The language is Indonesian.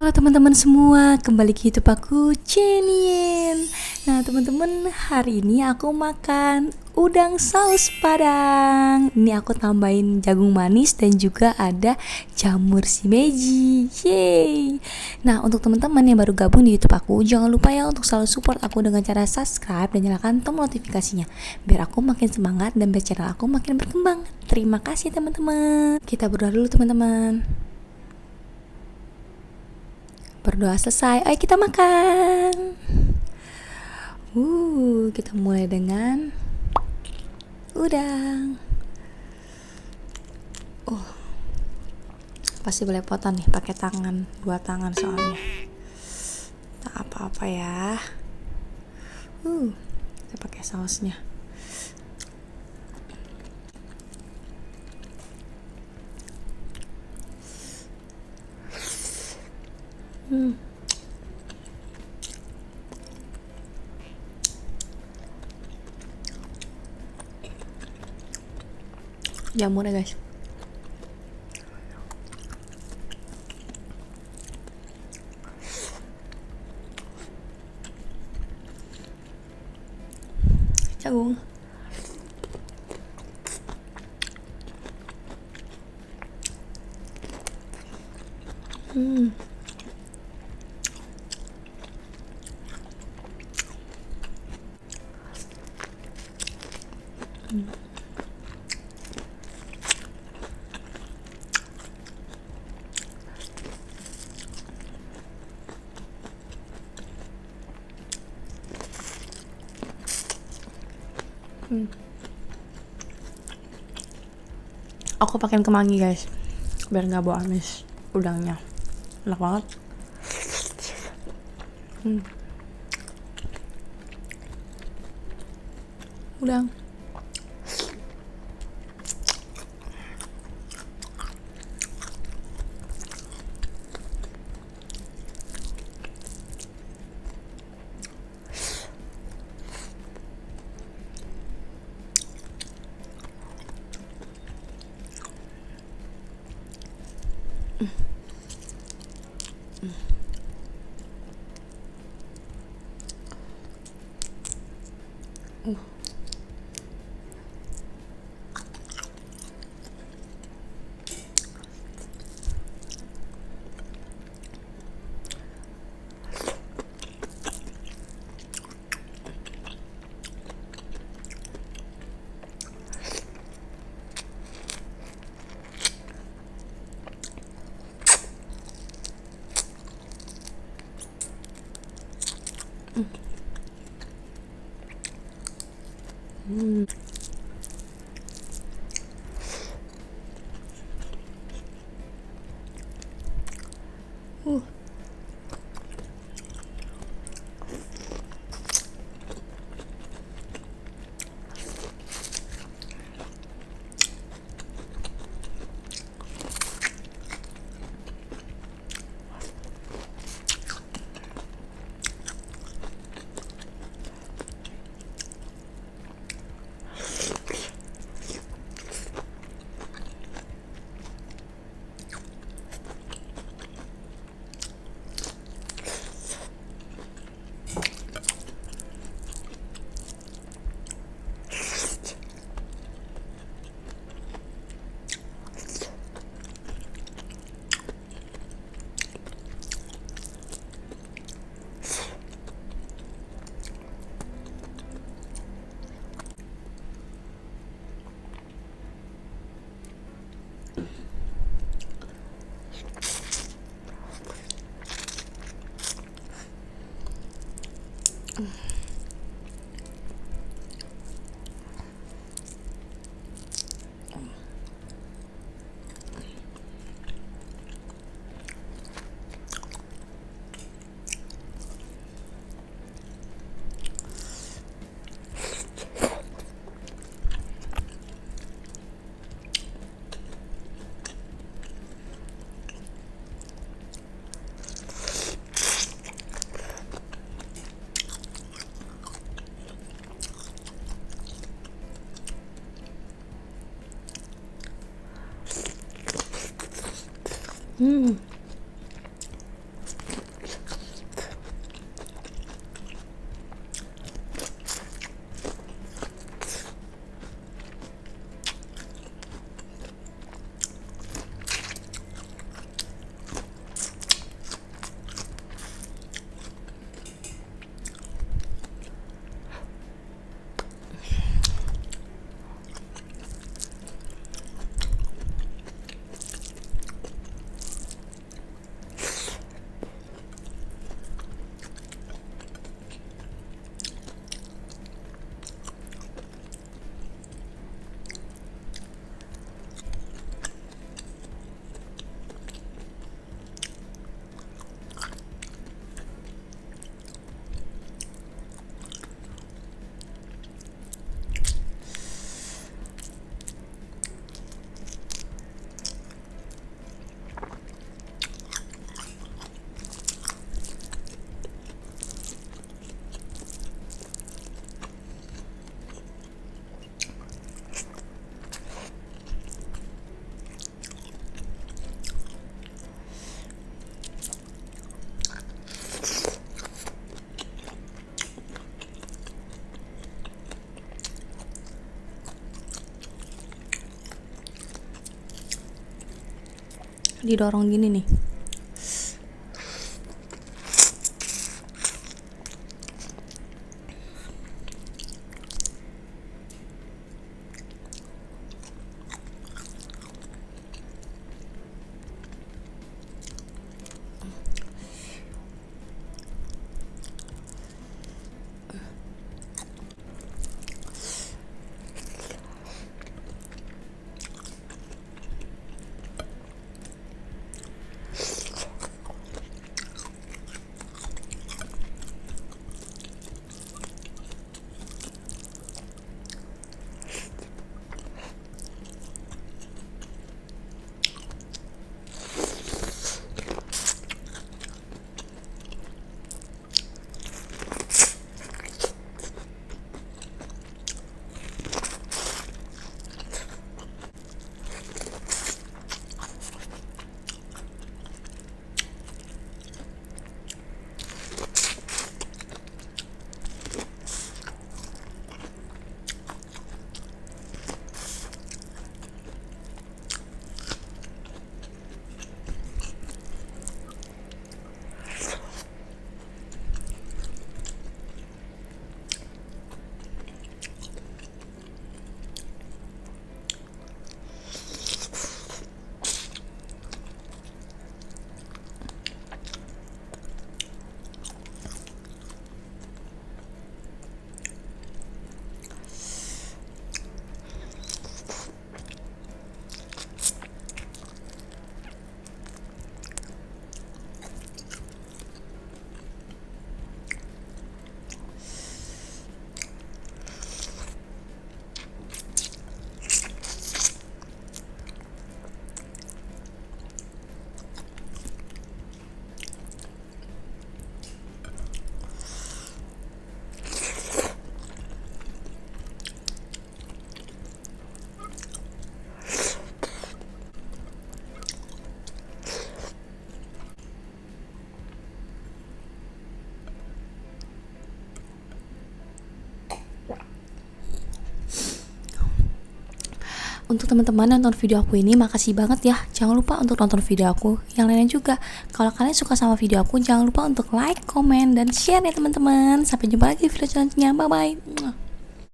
Halo teman-teman semua, kembali ke YouTube aku, Jenien. Nah teman-teman, hari ini aku makan udang saus padang. Ini aku tambahin jagung manis dan juga ada jamur shimeji. Yeay. Nah untuk teman-teman yang baru gabung di YouTube aku, jangan lupa ya untuk selalu support aku dengan cara subscribe dan nyalakan tombol notifikasinya, biar aku makin semangat dan biar channel aku makin berkembang. Terima kasih teman-teman. Kita berdoa dulu teman-teman. Berdoa selesai, ayo kita makan. Kita mulai dengan udang. Pasti belepotan nih pakai tangan, 2 tangan soalnya. Tak apa-apa ya. Kita pakai sausnya. Jamurnya guys. Jagung. Aku pakein kemangi guys, biar nggak bau amis udangnya. Enak banget. Udang. Didorong gini nih. Untuk teman-teman yang nonton video aku ini, makasih banget ya. Jangan lupa untuk nonton video aku yang lainnya juga. Kalau kalian suka sama video aku, jangan lupa untuk like, comment, dan share ya teman-teman. Sampai jumpa lagi di video selanjutnya. Bye bye.